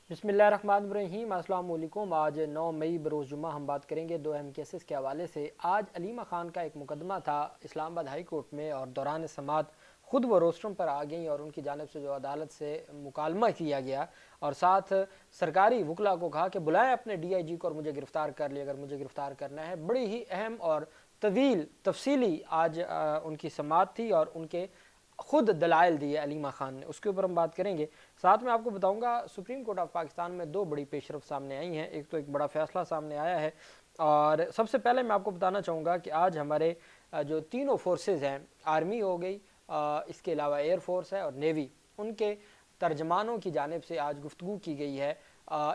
बिस्मिल्लाहिर्रहमानिर्रहीम। अस्सलाम वालेकुम। आज 9 मई बरोज़ जुम्मा हम बात करेंगे दो अहम केसेस के हवाले से। आज अलीमा ख़ान का एक मुकदमा था इस्लामाबाद हाई कोर्ट में और दौरान समात ख़ुद वो रोस्ट्रम पर आ गई और उनकी जानिब से जो अदालत से मुकालमा किया गया और साथ सरकारी वकला को कहा कि बुलाएं अपने DIG को और मुझे गिरफ़्तार कर लिया अगर मुझे गिरफ़्तार करना है। बड़ी ही अहम और तवील तफसीली आज उनकी समात थी और उनके खुद दलाइल दिए अलीमा ख़ान ने, उसके ऊपर हम बात करेंगे। साथ में आपको बताऊंगा सुप्रीम कोर्ट ऑफ पाकिस्तान में दो बड़ी पेशरफ सामने आई हैं। एक तो एक बड़ा फैसला सामने आया है और सबसे पहले मैं आपको बताना चाहूँगा कि आज हमारे जो तीनों फोर्सेस हैं, आर्मी हो गई, इसके अलावा एयर फोर्स है और नेवी, उनके तर्जमानों की जानिब से आज गुफ्तगू की गई है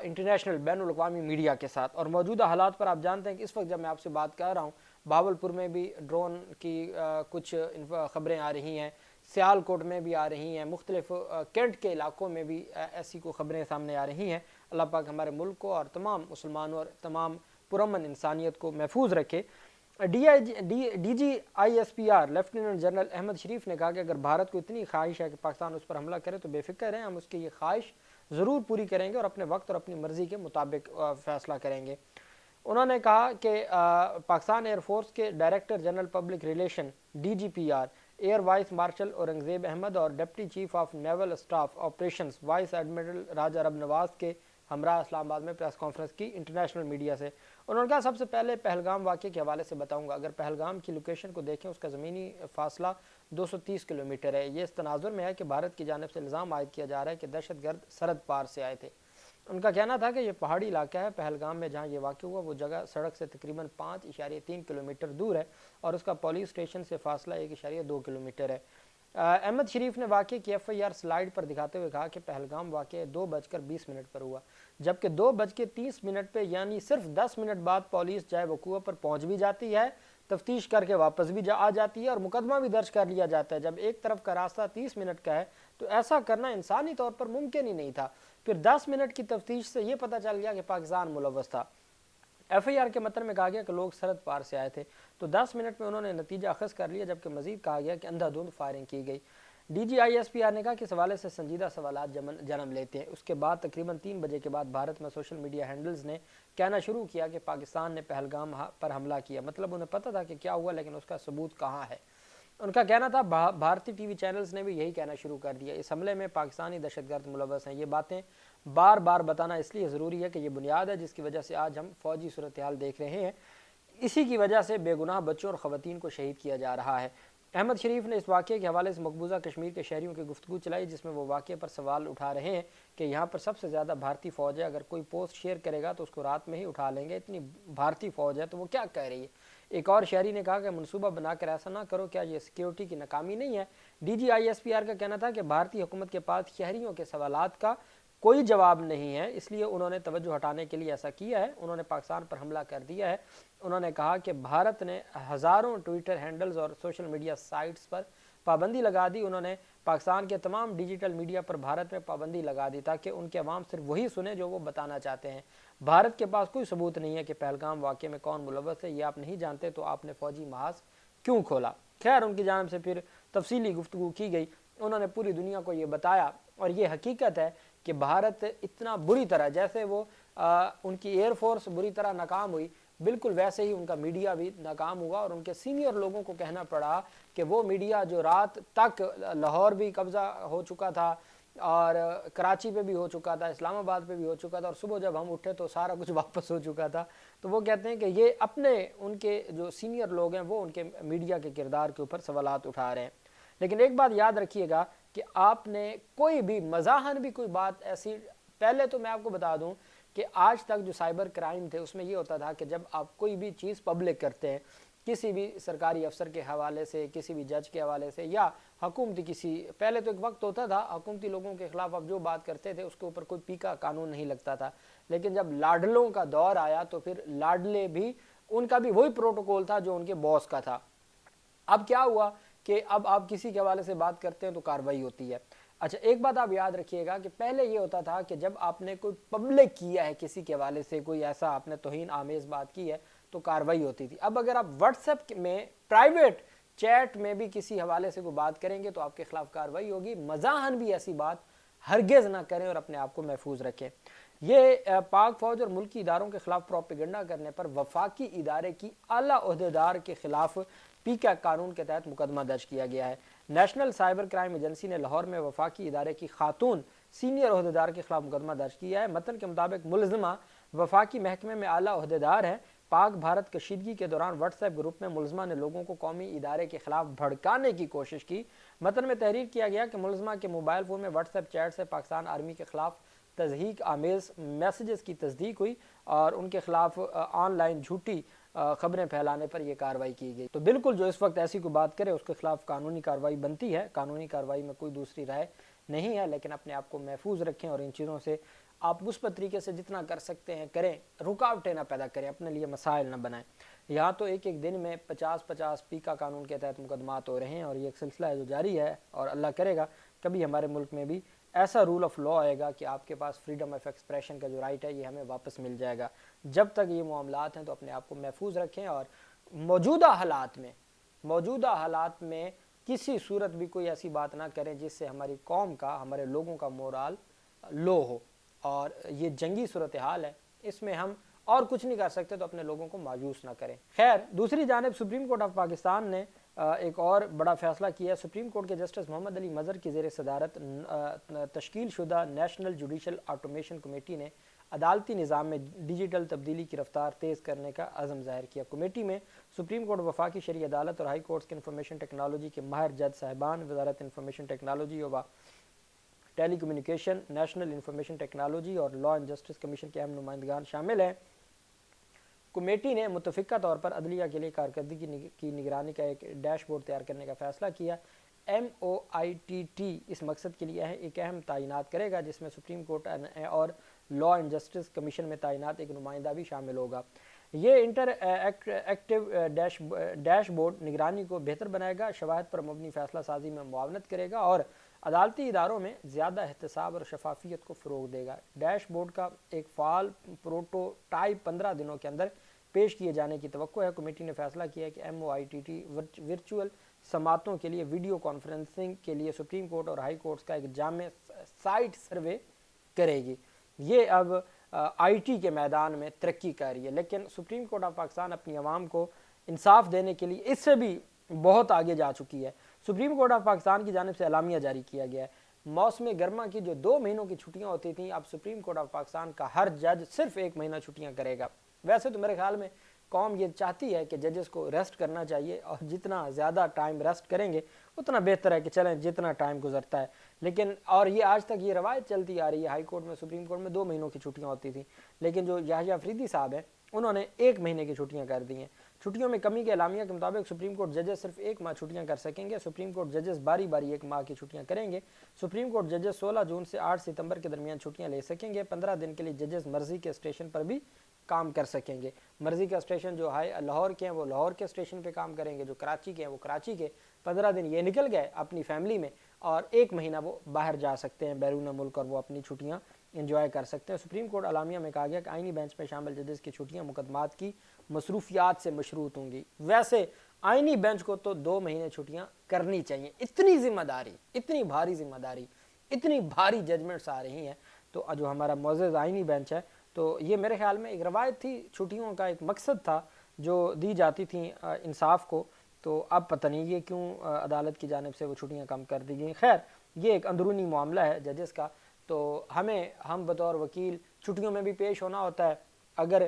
इंटरनेशनल बैनुल-अक़वामी मीडिया के साथ। और मौजूदा हालात पर आप जानते हैं कि इस वक्त जब मैं आपसे बात कर रहा हूँ बहावलपुर में भी ड्रोन की कुछ ख़बरें आ रही हैं, सियालकोट में भी आ रही हैं, मुख्तलिफ कैंट के इलाकों में भी ऐसी को ख़बरें सामने आ रही हैं। अल्लाह पाक हमारे मुल्क को और तमाम मुसलमानों और तमाम पुरअमन इंसानियत को महफूज रखे। DGISPR लेफ्टिनेंट जनरल अहमद शरीफ ने कहा कि अगर भारत को इतनी ख्वाहिश है कि पाकिस्तान उस पर हमला करे तो बेफिक्र हैं, हम उसकी ये ख्वाहिश ज़रूर पूरी करेंगे और अपने वक्त और अपनी मर्ज़ी के मुताबिक फ़ैसला करेंगे। उन्होंने कहा कि पाकिस्तान एयरफोर्स के director general public relation DGPR air vice marshal Aurangzeb Ahmed और deputy chief of naval staff operations vice admiral Raja Rab Nawaz के हमरा इस्लामाबाद में प्रेस कॉन्फ्रेंस की इंटरनेशनल मीडिया से। उन्होंने कहा सबसे पहले पहलगाम वाक़े के हवाले से बताऊंगा। अगर पहलगाम की लोकेशन को देखें उसका ज़मीनी फ़ासला 230 किलोमीटर है। ये इस तनाजुर में है कि भारत की जानिब से इल्ज़ाम आयद किया जा रहा है कि दहशतगर्द सरहद पार से आए थे। उनका कहना था कि ये पहाड़ी इलाका है, पहलगाम में जहाँ ये वाक़ हुआ वो जगह सड़क से तकरीबन 5.3 किलोमीटर दूर है और उसका पुलिस स्टेशन से फासला 1.2 किलोमीटर है। अहमद शरीफ ने वाक़े की FIR स्लाइड पर दिखाते हुए कहा कि पहलगाम वाक़े 2:20 पर हुआ, जबकि 2:30 पर यानी सिर्फ 10 मिनट बाद पुलिस जाए वकूआ पर पहुँच भी जाती है, तफ्तीश करके वापस भी आ जाती है और मुकदमा भी दर्ज कर लिया जाता है। जब एक तरफ का रास्ता 30 मिनट का है तो ऐसा करना इंसानी तौर पर मुमकिन ही नहीं था। फिर 10 मिनट की तफ्तीश से ये पता चल गया कि पाकिस्तान मुलव्वस था। FIR के मतन में कहा गया कि लोग सरहद पार से आए थे, तो 10 मिनट में उन्होंने नतीजा अखज़ कर लिया, जबकि मजीद कहा गया कि अंधाधुंध फायरिंग की गई। DGISPR ने कहा कि इस हवाले से संजीदा सवालात जन्म लेते हैं। उसके बाद तकरीबन 3 बजे के बाद भारत में सोशल मीडिया हैंडल्स ने कहना शुरू किया कि पाकिस्तान ने पहलगाम पर हमला किया। मतलब उन्हें पता था कि क्या हुआ, लेकिन उसका सबूत कहाँ है। उनका कहना था भारतीय TV चैनल्स ने भी यही कहना शुरू कर दिया, इस हमले में पाकिस्तानी दहशतगर्द मुलव्वस हैं। ये बातें बार बार बताना इसलिए ज़रूरी है कि ये बुनियाद है जिसकी वजह से आज हम फौजी सूरत हाल देख रहे हैं। इसी की वजह से बेगुनाह बच्चों और ख़वातीन को शहीद किया जा रहा है। अहमद शरीफ ने इस वाक़े के हवाले से मकबूजा कश्मीर के शहरियों की गुफ्तगू चलाई, जिसमें वो वाक़े पर सवाल उठा रहे हैं कि यहाँ पर सबसे ज़्यादा भारतीय फ़ौज है, अगर कोई पोस्ट शेयर करेगा तो उसको रात में ही उठा लेंगे, इतनी भारतीय फ़ौज है तो वो क्या कह रही है। एक और शहरी ने कहा कि मनसूबा बनाकर ऐसा ना करो, क्या ये सिक्योरिटी की नाकामी नहीं है। DGISPR का कहना था कि भारतीय हुकूमत के पास शहरियों के सवालात का कोई जवाब नहीं है, इसलिए उन्होंने तवज्जो हटाने के लिए ऐसा किया है। उन्होंने पाकिस्तान पर हमला कर दिया है। उन्होंने कहा कि भारत ने हज़ारों ट्विटर हैंडल्स और सोशल मीडिया साइट्स पर पाबंदी लगा दी। उन्होंने पाकिस्तान के तमाम डिजिटल मीडिया पर भारत में पाबंदी लगा दी ताकि उनके अवाम सिर्फ वही सुने जो वो बताना चाहते हैं। भारत के पास कोई सबूत नहीं है कि पहलगाम वाक़े में कौन मुलव्वस है। ये आप नहीं जानते तो आपने फ़ौजी महाज क्यों खोला। खैर, उनकी जानिब से फिर तफसीली गुफ्तगू की गई। उन्होंने पूरी दुनिया को ये बताया और ये हकीकत है कि भारत इतना बुरी तरह, जैसे वो उनकी एयरफोर्स बुरी तरह नाकाम हुई, बिल्कुल वैसे ही उनका मीडिया भी नाकाम हुआ और उनके सीनियर लोगों को कहना पड़ा कि वो मीडिया जो रात तक लाहौर भी कब्ज़ा हो चुका था और कराची पे भी हो चुका था, इस्लामाबाद पे भी हो चुका था और सुबह जब हम उठे तो सारा कुछ वापस हो चुका था। तो वो कहते हैं कि ये अपने उनके जो सीनियर लोग हैं वो उनके मीडिया के किरदार के ऊपर सवालात उठा रहे हैं। लेकिन एक बात याद रखिएगा कि आपने कोई भी मज़ाहन भी कोई बात ऐसी, पहले तो मैं आपको बता दूं कि आज तक जो साइबर क्राइम थे उसमें ये होता था कि जब आप कोई भी चीज़ पब्लिक करते हैं, किसी भी सरकारी अफसर के हवाले से, किसी भी जज के हवाले से या हुकूमती किसी, पहले तो एक वक्त होता था हुकूमती लोगों के ख़िलाफ़ आप जो बात करते थे उसके ऊपर कोई पीका कानून नहीं लगता था। लेकिन जब लाडलों का दौर आया तो फिर लाडले भी, उनका भी वही प्रोटोकॉल था जो उनके बॉस का था। अब क्या हुआ कि अब आप किसी के हवाले से बात करते हैं तो कार्रवाई होती है। अच्छा, एक बात आप याद रखिएगा कि पहले ये होता था कि जब आपने कोई पब्लिक किया है किसी के हवाले से, कोई ऐसा आपने तौहीन आमेज बात की है तो कार्रवाई होती थी। अब अगर आप व्हाट्सएप में प्राइवेट चैट में भी किसी हवाले से कोई बात करेंगे तो आपके खिलाफ कार्रवाई होगी। मज़ाहन भी ऐसी बात ہرگز نہ کریں اور اپنے آپ کو محفوظ رکھیں۔ یہ پاک فوج اور ملکی اداروں کے خلاف پروپیگنڈا کرنے پر وفاقی ادارے کی اعلیٰ عہدیدار کے خلاف پیکا قانون کے تحت مقدمہ درج کیا گیا ہے۔ نیشنل سائبر کرائم ایجنسی نے لاہور میں وفاقی ادارے کی خاتون سینئر عہدیدار کے خلاف مقدمہ درج کیا ہے۔ متن کے مطابق ملزمہ وفاقی محکمے میں اعلیٰ عہدیدار ہے۔ پاک بھارت کشیدگی کے دوران واٹس ایپ گروپ میں ملزمہ نے لوگوں کو قومی ادارے کے خلاف بھڑکانے کی کوشش کی۔ متن میں تحریر کیا گیا کہ ملزمہ کے موبائل فون میں واٹس ایپ چیٹ سے پاکستان آرمی کے خلاف تضحیک آمیز میسیجز کی تصدیق ہوئی اور ان کے خلاف آن لائن جھوٹی خبریں پھیلانے پر یہ کارروائی کی گئی۔ تو بالکل جو اس وقت ایسی کوئی بات کرے اس کے خلاف قانونی کارروائی بنتی ہے، قانونی کارروائی میں کوئی دوسری رائے نہیں ہے، لیکن اپنے آپ کو محفوظ رکھیں اور ان چیزوں سے آپ مثبت طریقے سے جتنا کر سکتے ہیں کریں، رکاوٹیں نہ پیدا کریں، اپنے لیے مسائل نہ بنائیں۔ یہاں تو ایک ایک دن میں 50 پیکا قانون کے تحت مقدمات ہو رہے ہیں اور یہ ایک سلسلہ ہے جو جاری ہے، اور اللہ کرے گا کبھی ہمارے ملک میں بھی ایسا رول آف لا آئے گا کہ آپ کے پاس فریڈم آف ایکسپریشن کا جو رائٹ ہے یہ ہمیں واپس مل جائے گا۔ جب تک یہ معاملات ہیں تو اپنے آپ کو محفوظ رکھیں اور موجودہ حالات میں کسی صورت بھی کوئی ایسی بات نہ کریں جس سے ہماری قوم کا، ہمارے لوگوں کا مورال لو ہو، اور یہ جنگی صورتحال ہے، اس میں ہم اور کچھ نہیں کر سکتے، تو اپنے لوگوں کو مایوس نہ کریں۔ خیر، دوسری جانب سپریم کورٹ آف پاکستان نے ایک اور بڑا فیصلہ کیا ہے۔ سپریم کورٹ کے جسٹس محمد علی مظہر کی زیر صدارت تشکیل شدہ نیشنل جوڈیشل آٹومیشن کمیٹی نے عدالتی نظام میں ڈیجیٹل تبدیلی کی رفتار تیز کرنے کا عزم ظاہر کیا۔ کمیٹی میں سپریم کورٹ، وفاقی شرعی عدالت اور ہائی کورٹس کے انفارمیشن ٹیکنالوجی کے ماہر جج صاحبان، وزارت انفارمیشن ٹیکنالوجی و ٹیلی کمیونیکیشن، نیشنل انفارمیشن ٹیکنالوجی اور لا اینڈ جسٹس کمیشن کے اہم نمائندگان شامل ہیں۔ کمیٹی نے متفقہ طور پر عدلیہ کے لیے کارکردگی کی نگرانی کا ایک ڈیش بورڈ تیار کرنے کا فیصلہ کیا۔ MOITT اس مقصد کے لیے ایک اہم تعینات کرے گا جس میں سپریم کورٹ اور لا اینڈ جسٹس کمیشن میں تعینات ایک نمائندہ بھی شامل ہوگا۔ یہ انٹر ایکٹیو ڈیش بورڈ نگرانی کو بہتر بنائے گا، شواہد پر مبنی فیصلہ سازی میں معاونت کرے گا اور عدالتی اداروں میں زیادہ احتساب اور شفافیت کو فروغ دے گا۔ ڈیش بورڈ کا ایک فعال پروٹوٹائپ 15 دنوں کے اندر پیش کیے جانے کی توقع ہے۔ کمیٹی نے فیصلہ کیا ہے کہ MOITT ورچوئل سماعتوں کے لیے ویڈیو کانفرنسنگ کے لیے سپریم کورٹ اور ہائی کورٹس کا ایک جامع سائٹ سروے کرے گی۔ یہ اب IT کے میدان میں ترقی کر رہی ہے، لیکن سپریم کورٹ آف پاکستان اپنی عوام کو انصاف دینے کے لیے اس سے بھی بہت آگے جا چکی ہے۔ سپریم کورٹ آف پاکستان کی جانب سے اعلامیہ جاری کیا گیا ہے۔ موسم گرما کی جو 2 مہینوں کی چھٹیاں ہوتی تھیں، اب سپریم کورٹ آف پاکستان کا ہر جج صرف 1 مہینہ چھٹیاں کرے گا۔ ویسے تو میرے خیال میں قوم یہ چاہتی ہے کہ ججز کو ریسٹ کرنا چاہیے، اور جتنا زیادہ ٹائم ریسٹ کریں گے اتنا بہتر ہے کہ چلیں جتنا ٹائم گزرتا ہے۔ لیکن اور یہ آج تک یہ روایت چلتی آ رہی ہے، ہائی کورٹ میں، سپریم کورٹ میں 2 مہینوں کی چھٹیاں ہوتی تھیں، لیکن جو یحییٰ افریدی صاحب ہیں انہوں نے 1 مہینے کی چھٹیاں کر دی ہیں۔ چھٹیوں میں کمی کے اعلامیہ کے مطابق سپریم کورٹ ججز صرف 1 ماہ چھٹیاں کر سکیں گے۔ سپریم کورٹ ججز باری باری 1 ماہ کی چھٹیاں کریں گے۔ سپریم کورٹ ججز 16 جون سے 8 ستمبر کے درمیان چھٹیاں لے سکیں گے۔ 15 دن کے لیے ججز مرضی کے اسٹیشن پر بھی کام کر سکیں گے۔ مرضی کا اسٹیشن جو لاہور کے ہیں وہ لاہور کے اسٹیشن پہ کام کریں گے، جو کراچی کے ہیں وہ کراچی کے۔ 15 دن یہ نکل گئے اپنی فیملی میں، اور 1 مہینہ وہ باہر جا سکتے ہیں بیرون ملک، اور وہ اپنی چھٹیاں انجوائے کر سکتے ہیں۔ سپریم کورٹ اعلامیہ میں کہا گیا کہ آئینی بینچ میں شامل ججز کی چھٹیاں مقدمات کی مصروفیات سے مشروط ہوں گی۔ ویسے آئینی بینچ کو تو 2 مہینے چھٹیاں کرنی چاہیے، اتنی ذمہ داری، اتنی بھاری ذمہ داری، اتنی بھاری ججمنٹس آ رہی ہیں، تو جو ہمارا معزز آئینی بینچ ہے، تو یہ میرے خیال میں ایک روایت تھی، چھٹیوں کا ایک مقصد تھا جو دی جاتی تھیں انصاف کو، تو اب پتہ نہیں یہ کیوں عدالت کی جانب سے وہ چھٹیاں کم کر دی گئیں۔ خیر، یہ ایک اندرونی معاملہ ہے ججز کا، تو ہم بطور وکیل چھٹیوں میں بھی پیش ہونا ہوتا ہے۔ اگر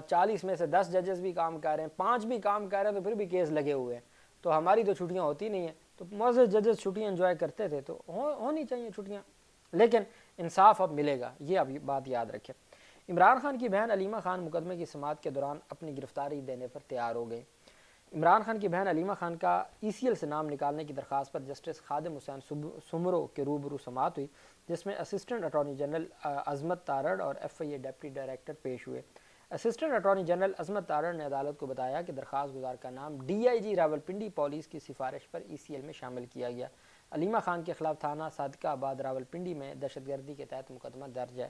40 میں سے 10 ججز بھی کام کر رہے ہیں، 5 بھی کام کر رہے ہیں، تو پھر بھی کیس لگے ہوئے ہیں، تو ہماری تو چھٹیاں ہوتی نہیں ہیں۔ تو معزز ججز چھٹیاں انجوائے کرتے تھے، تو ہونی چاہیے چھٹیاں، لیکن انصاف اب ملے گا، یہ اب بات یاد رکھیں۔ عمران خان کی بہن علیمہ خان مقدمے کی سماعت کے دوران اپنی گرفتاری دینے پر تیار ہو گئی۔ عمران خان کی بہن علیمہ خان کا ECL سے نام نکالنے کی درخواست پر جسٹس خادم حسین سمرو کے روبرو سماعت ہوئی، جس میں اسسٹنٹ اٹارنی جنرل عظمت تارڑ اور FIA ڈپٹی ڈائریکٹر پیش ہوئے۔ اسسٹنٹ اٹارنی جنرل عظمت تارڑ نے عدالت کو بتایا کہ درخواست گزار کا نام DIG راولپنڈی پولیس کی سفارش پر ECL میں شامل کیا گیا۔ علیمہ خان کے خلاف تھانہ صادقہ آباد راولپنڈی میں دہشت گردی کے تحت مقدمہ درج ہے۔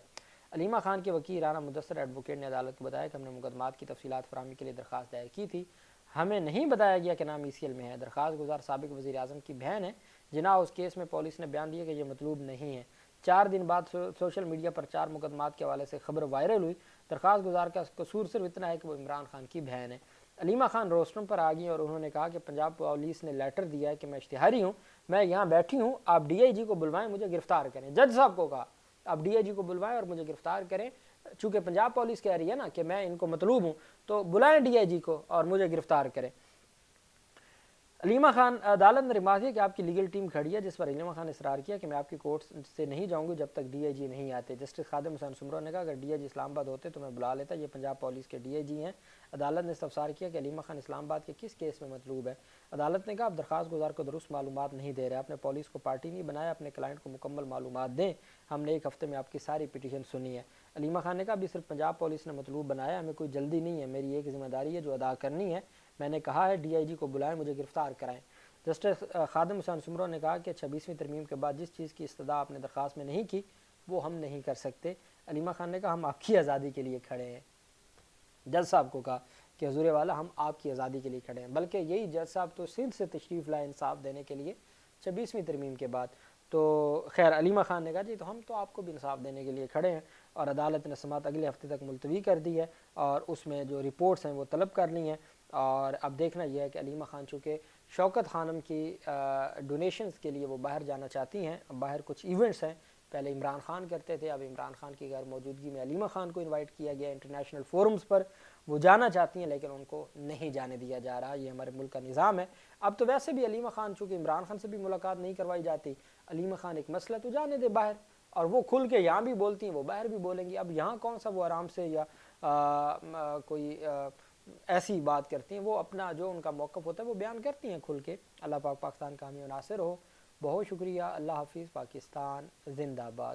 علیمہ خان کے وکیل رانا مدثر ایڈوکیٹ نے عدالت کو بتایا کہ ہم نے مقدمات کی تفصیلات فراہمی کے لیے درخواست دائر کی تھی، ہمیں نہیں بتایا گیا کہ نام ECL میں ہے۔ درخواست گزار سابق وزیر اعظم کی بہن ہے، جناح اس کیس میں پولیس نے بیان دیا کہ یہ مطلوب نہیں ہے۔ 4 दिन बाद सोशल मीडिया पर 4 मुकदमात के हवाले से खबर वायरल हुई। दरख्वास्त गुजार का कसूर सिर्फ इतना है कि वो इमरान खान की बहन है। अलीमा खान रोस्टम पर आ गई और उन्होंने कहा कि पंजाब पुलिस ने लेटर दिया है कि मैं इश्तिहारी हूँ, मैं यहाँ बैठी हूँ, आप DIG को बुलवाएं, मुझे गिरफ्तार करें। जज साहब को कहा आप DIG को बुलवाएं और मुझे गिरफ्तार करें। चूँकि पंजाब पुलिस कह रही है ना कि मैं इनको मतलूब हूँ, तो बुलाएं DIG को और मुझे गिरफ्तार करें। अलीमा खान, अदालत ने रिमार्क किया कि आपकी लीगल टीम खड़ी है, जिस पर अलीमा खान ने इसरार किया कि मैं आपकी कोर्ट से नहीं जाऊंगी जब तक DIG नहीं आते। जस्टिस खादिम हुसैन सुमरो ने कहा अगर DIG इस्लामाबाद होते तो मैं बुला लेता, ये पंजाब पुलिस के DIG हैं। अदालत ने इस्तफसार किया कि अलीमा खान इस्लामाबाद के किस केस में मतलूब है। अदालत ने कहा आप दरख्वास्त गुजार को दुरुस्त मालूमात नहीं दे रहे, आपने पुलिस को पार्टी नहीं बनाया, अपने क्लाइंट को मुकम्मल मालूमात दें, हमने 1 हफ्ते में आपकी सारी पिटीशन सुनी है। अलीमा खान ने कहा अभी सिर्फ पंजाब पुलिस ने मतलूब बनाया, हमें कोई जल्दी नहीं है, मेरी एक जिम्मेदारी है जो अदा करनी है, मैंने कहा है DIG को बुलाएं, मुझे गिरफ्तार कराएं। जस्टिस खादिम हुसैन सुमरो ने कहा कि 26वीं तरमीम के बाद जिस चीज़ की इस्तदा आपने दरख्वास्त में नहीं की वो हम नहीं कर सकते। अलीमा खान ने कहा हम आपकी आज़ादी के लिए खड़े हैं। जज साहब को कहा कि हुजूर वाला हम आपकी आज़ादी के लिए खड़े हैं, बल्कि यही जज साहब तो सिंध से तशरीफ़ लाए इंसाफ देने के लिए 26वीं तरमीम के बाद। तो खैर अलीमा खान ने कहा जी तो हम तो आपको भी इंसाफ देने के लिए खड़े हैं, और अदालत ने समाअत अगले हफ्ते तक मुलतवी कर दी है और उसमें जो रिपोर्ट्स हैं वो तलब कर ली हैं। और अब देखना यह है कि अलीमा खान चूँकि शौकत खानम की डोनेशंस के लिए वो बाहर जाना चाहती हैं, अब बाहर कुछ इवेंट्स हैं, पहले इमरान खान करते थे, अब इमरान खान की गैर मौजूदगी में अलीमा खान को इनवाइट किया गया इंटरनेशनल फोरम्स पर, वो जाना चाहती हैं लेकिन उनको नहीं जाने दिया जा रहा। ये हमारे मुल्क का निज़ाम है। अब तो वैसे भी अलीमा खान चूँकि इमरान खान से भी मुलाकात नहीं करवाई जाती, अलीमा खान एक मसला तो जाने दे बाहर, और वो खुल के यहाँ भी बोलती हैं वो बाहर भी बोलेंगी। अब यहाँ कौन सा वो आराम से या कोई ऐसी बात करती हैं, वो अपना जो उनका मौक़िफ़ होता है वो बयान करती हैं खुल के। अल्लाह पाक पाकिस्तान का हामी नासिर हो। बहुत शुक्रिया। अल्लाह हाफिज़। पाकिस्तान जिंदाबाद।